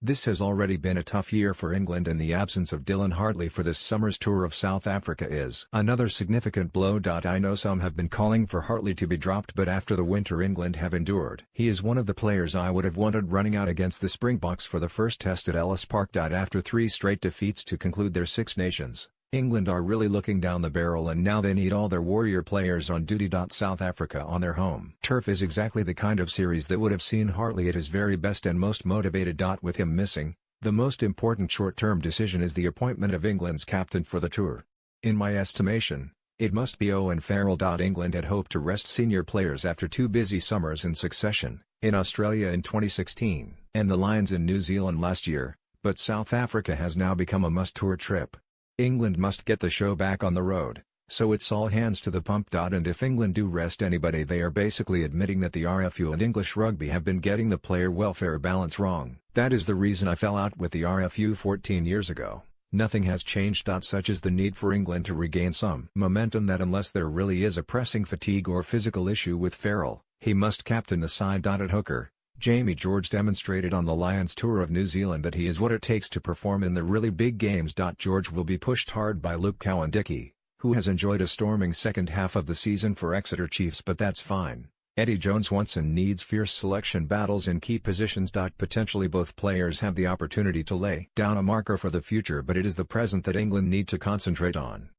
This has already been a tough year for England, and the absence of Dylan Hartley for this summer's tour of South Africa is another significant blow. I know some have been calling for Hartley to be dropped, but after the winter England have endured, he is one of the players I would have wanted running out against the Springboks for the first test at Ellis Park. After 3 straight defeats to conclude their Six Nations, England are really looking down the barrel, and now they need all their warrior players on duty. South Africa on their home turf is exactly the kind of series that would have seen Hartley at his very best and most motivated. With him missing, the most important short-term decision is the appointment of England's captain for the tour. In my estimation, it must be Owen Farrell. England had hoped to rest senior players after 2 busy summers in succession, in Australia in 2016 and the Lions in New Zealand last year, but South Africa has now become a must-tour trip. England must get the show back on the road, so it's all hands to the pump. And if England do rest anybody, they are basically admitting that the RFU and English rugby have been getting the player welfare balance wrong. That is the reason I fell out with the RFU 14 years ago. Nothing has changed. Such as the need for England to regain some momentum, that unless there really is a pressing fatigue or physical issue with Farrell, he must captain the side. At hooker, Jamie George demonstrated on the Lions tour of New Zealand that he is what it takes to perform in the really big games. George will be pushed hard by Luke Cowan-Dickie, who has enjoyed a storming second half of the season for Exeter Chiefs, but that's fine. Eddie Jones wants and needs fierce selection battles in key positions. Potentially both players have the opportunity to lay down a marker for the future, but it is the present that England need to concentrate on.